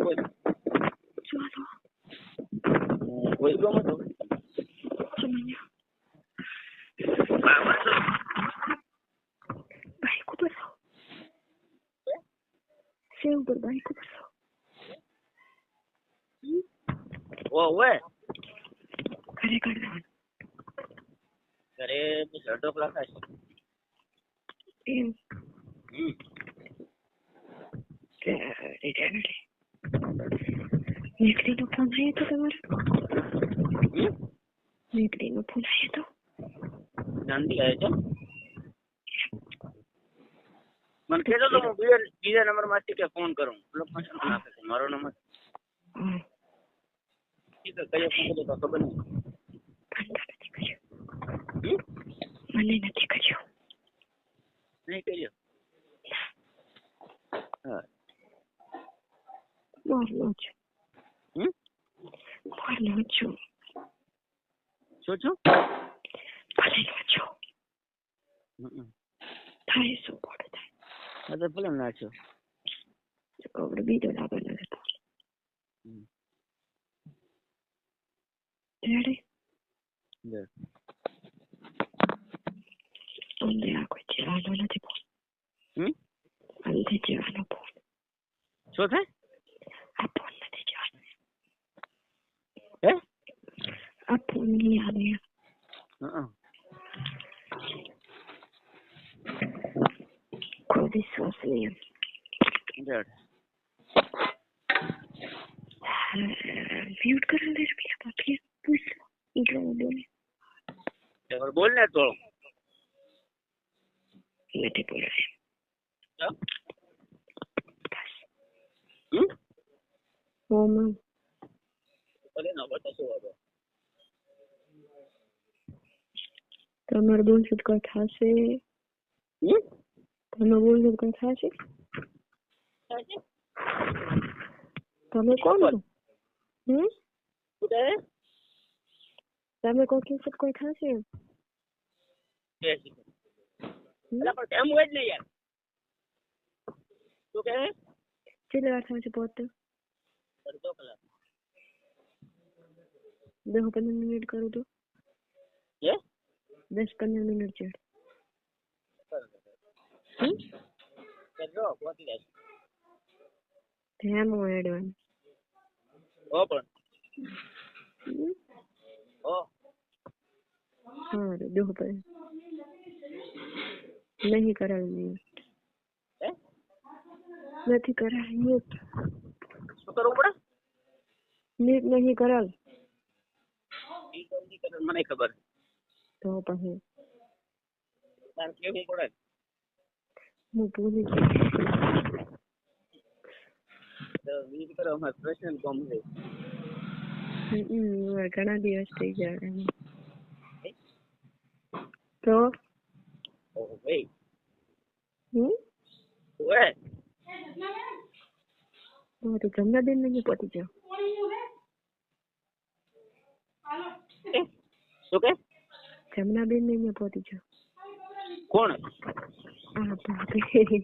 બોલ ચાલો કોઈ ગમ તો ચમનિયા બાબા તો બાઈક ઉપર આવો સેવ પર બાઈક ઉપર આવો ઓવે ઘરે કાઢવાનું ઘરે ઝડો ક્લાસ એમ હમ નીકળીનો ફોન આવ્યો તો તમારો નીકળીનો ફોન આવ્યો તો શાંતિ આવે છે મને કહેતો તો હું બીજા નંબર માંથી કે ફોન કરું લોકેશન નાખે છે મારો નંબર ઠીક છે કયો ફોન કર્યો તો ખબર નહીં મને નથી કર્યો નહીં કર્યો હા બોલો છું બોલો છું શું છું ભલે નો છો થાય શું પડે થાય હા તો ભલે નાખ્યો કવડે બીજો લાવવાનો હતો રેડી અંદે આ કોઈ જવાનો નથી ફોન અંદે જવાનો ફોન શું થાય આ ફોન નથી જવાનો હે આ ફોન નહીં આવે કોઈ વિશ્વાસ નહીં म्यूट कर ले रुपया बाकी पूछ लो इधर बोले बोल ना तो नहीं बोल रहे बस वो मैं बोले ना बता શું હવે તમારે બોલ શું કઈ થાશે તમે બોલ શું કઈ થાશે તમે કોણ છો તમે કોઈ કિસ્સત કોઈ થશે અલા પણ તેમ હોય જ ને યાર શું કહે કેટલી વાર થશે પોતે અડધો કલાક 10-15 મિનિટ કરું તો 10-15 મિનિટ છે કરજો પહોંચી જાય ધ્યાન હોય એડવાન્સ ઓ પણ ઓ હા જો પર નહીં કરાવી નથી કરાવી શું કરવું પડે નીટ નહીં કરાવ મને ખબર તો પછી તાર કેવું પડે હું પૂરી તો વીજ કરો અમાર પ્રશ્ન કોમ છે ઘણા દિવસ થઈ ગયા તો ઓ ભાઈ ઓએ તો જમના બેન ને પતી ગયો શું કે જમના બેન ને પતી ગયો કોણ આ ભાભી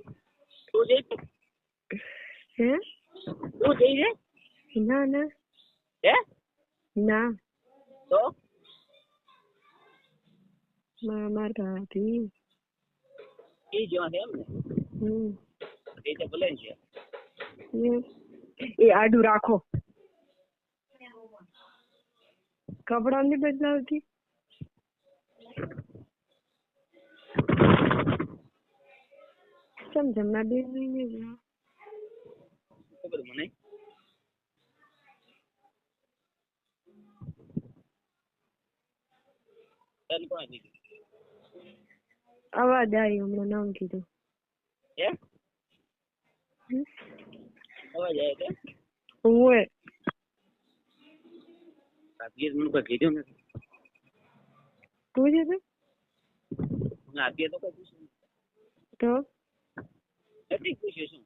તું જઈ હે તું જઈ રે ના ના હે ના તો માર ભાભી એ જવા દે એમ ને એ તો ભલે છે એ આડું રાખો કપડા ની બદલાવતી જમના બેન નહીં ખબર મને તને કોણ કીધું અવાજ આવ્યો હમણાં નામ કીધું હે અવાજ આવ્યો કે ઓએ આપીએ મને કોઈ કીધું નથી પૂછે તો હું આપીએ તો કઈ પૂછ્યું તો નથી પૂછ્યું શું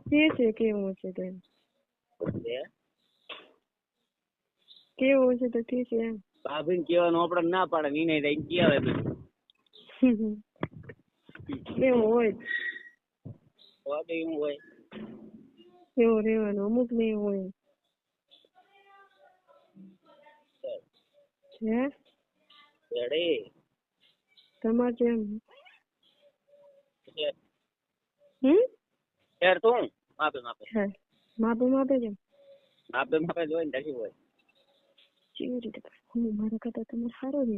કે છે કેવું છે તે કેવું છે તો ઠીક છે એમ ભાભીને કહેવાનું આપણે ના પાડે એને રહી કહેવાય બધું એવું હોય વાગે એવું હોય એવો રહેવાનો, અમુક ને એવું હોય. હે રેડી તમારે જેમ છે હમ તું માપે હે માપે કેમ માપે જોઈ ને પછી હોય કેવી રીતે હું મારા કરતા તમારે સારો છે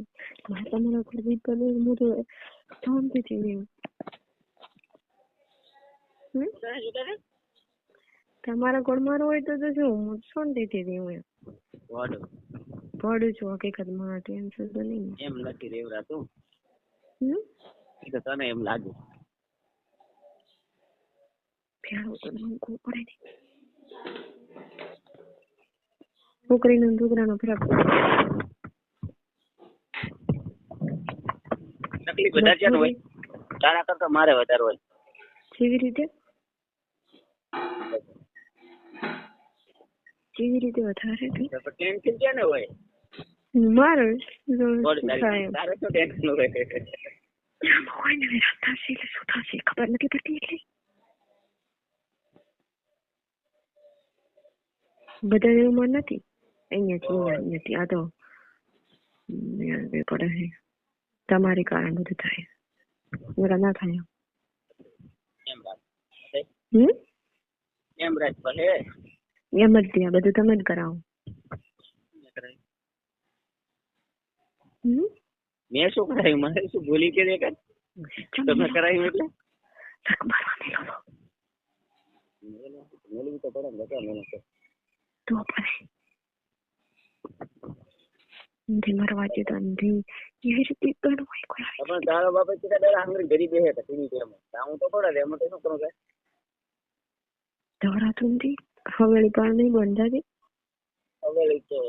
તમારા ઘર બી કરે હું તો શાંતિથી રહેવું. તમારા ઘર મારો હોય તો શું હું શાંતિથી રહેવું એમ પડું છું હકીકતમાં ટેન્શન તો નહીં એમ નથી રેવરા તું હમ તો તને એમ લાગે ફેરો તો મૂકવું પડે ને છોકરીનો ને છોકરાનો ફરક તકલીફ વધારે છે ને હોય તારા કરતા મારે વધારે હોય કેવી રીતે વધારે ટેન્શન છે ને હોય મારે તારે શું ટેન્શન હોય કોઈને રસ્તા છે એટલે શું થશે ખબર નથી પડતી એટલે બધા એવું મન નથી અહીંયા નથી આ તો પડે છે તમારી કારણ બધું થાય મારા ના થાય એમ રાજ ભલે એમ જ ત્યાં બધું તમે જ કરાવો મેં શું કરાયું મને શું ભૂલી કે તમે કરાયું એટલે મેળવી તો પડે ને બધા મહેનત તો પડે મરવા જતા નથી એવી રીતે પણ હોય કોઈ પણ તારો બાપા સીધા દર આંગળી ગરી બેહે તો ટીવી કેમ હું તો પડે એમાં તો શું કરું કે દોરાતું નથી હવેલી પણ નહીં બંધાતી હવેલી તો